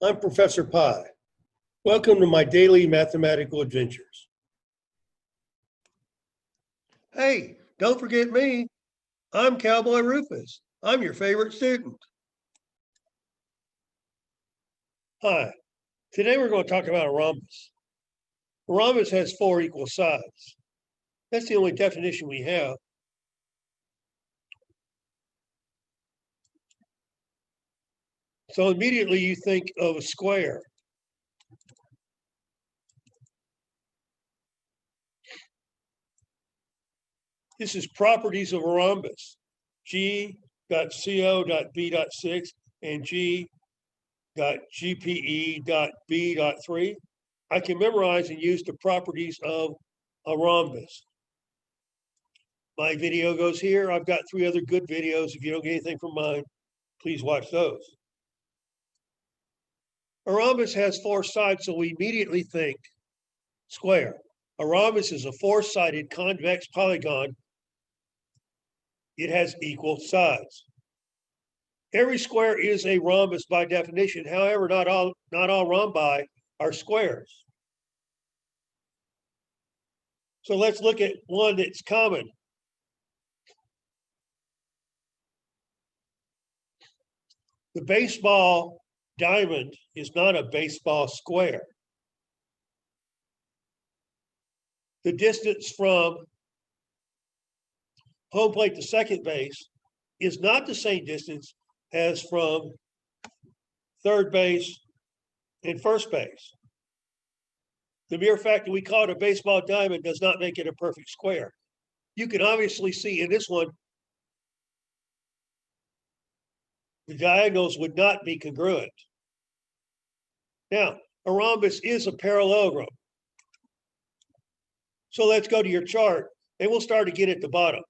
I'm Professor Pi. Welcome to my daily mathematical adventures. Hey, don't forget me. I'm Cowboy Rufus. I'm your favorite student. Hi, today we're going to talk about a rhombus. A rhombus has four equal sides. That's the only definition we have. So immediately you think of a square. This is properties of a rhombus. G.co.b.6 and G.gpe.b.3. I can memorize and use the properties of a rhombus. My video goes here. I've got 3 other good videos. If you don't get anything from mine, please watch those. A rhombus has 4 sides, so we immediately think square. A rhombus is a 4-sided convex polygon. It has equal sides. Every square is a rhombus by definition. However, not all rhombi are squares. So let's look at one that's common. The baseball diamond is not a baseball square. The distance from home plate to second base is not the same distance as from third base and first base. The mere fact that we call it a baseball diamond does not make it a perfect square. You can obviously see in this one, the diagonals would not be congruent. Now, a rhombus is a parallelogram. So let's go to your chart, and we'll start again at the bottom.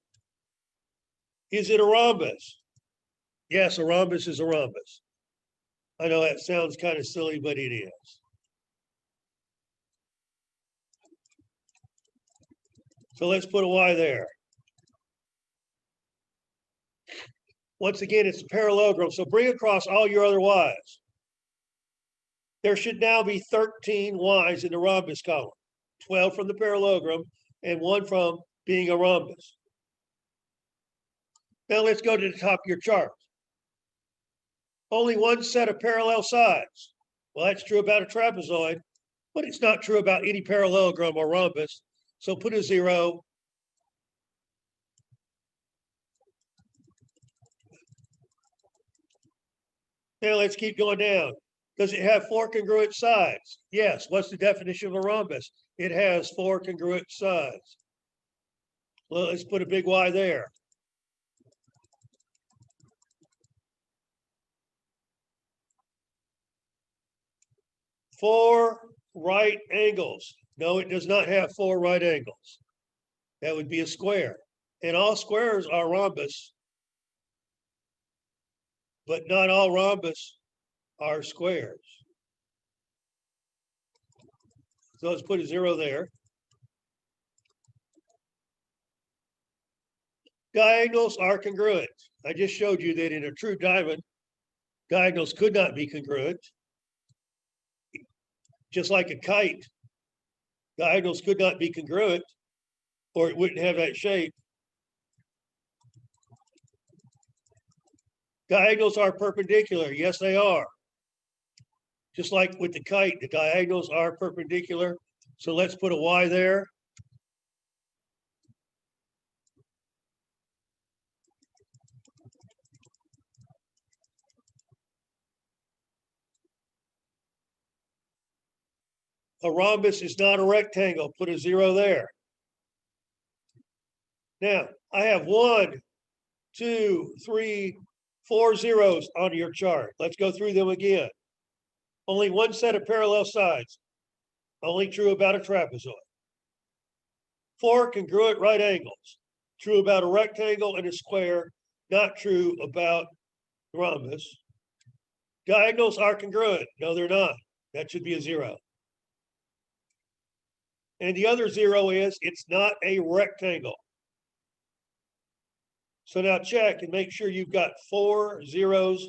Is it a rhombus? Yes, a rhombus is a rhombus. I know that sounds kind of silly, but it is. So let's put a Y there. Once again, it's a parallelogram, so bring across all your other Y's. There should now be 13 Y's in the rhombus column, 12 from the parallelogram and 1 from being a rhombus. Now let's go to the top of your chart. Only one set of parallel sides. Well, that's true about a trapezoid, but it's not true about any parallelogram or rhombus. So put a 0. Now let's keep going down. Does it have 4 congruent sides? Yes. What's the definition of a rhombus? It has 4 congruent sides. Well, let's put a big Y there. Four right angles. No, it does not have 4 right angles. That would be a square. And all squares are rhombus, but not all rhombus are squares. So let's put a 0 there. Diagonals are congruent. I just showed you that in a true diamond, diagonals could not be congruent. Just like a kite, diagonals could not be congruent, or it wouldn't have that shape. Diagonals are perpendicular. Yes, they are. Just like with the kite, the diagonals are perpendicular. So let's put a Y there. A rhombus is not a rectangle. Put a 0 there. Now, I have 1, 2, 3, 4 zeros on your chart. Let's go through them again. Only one set of parallel sides. Only true about a trapezoid. 4 congruent right angles. True about a rectangle and a square. Not true about the rhombus. Diagonals are congruent. No, they're not. That should be a 0. And the other 0 is it's not a rectangle. So now check and make sure you've got 4 zeros.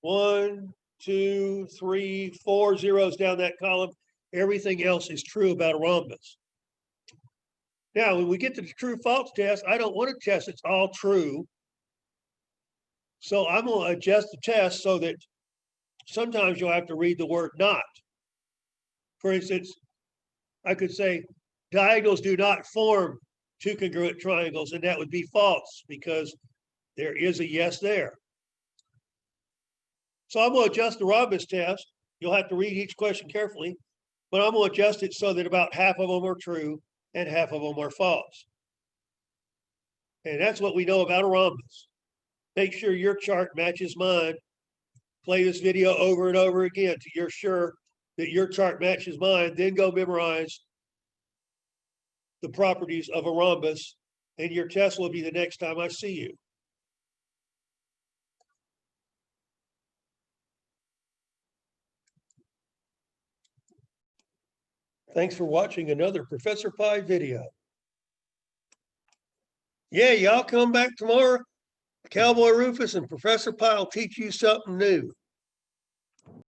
1, 2, 3, 4 zeros down that column. Everything else is true about a rhombus. Now, when we get to the true false test, I don't want to test it's all true. So I'm going to adjust the test so that sometimes you'll have to read the word not. For instance, I could say diagonals do not form two congruent triangles, and that would be false because there is a yes there. So I'm going to adjust the rhombus test. You'll have to read each question carefully, but I'm going to adjust it so that about half of them are true and half of them are false. And that's what we know about a rhombus. Make sure your chart matches mine. Play this video over and over again till you're sure that your chart matches mine. Then go memorize the properties of a rhombus, and your test will be the next time I see you. Thanks for watching another Professor Pi video. Yeah, y'all come back tomorrow. Cowboy Rufus and Professor Pi will teach you something new.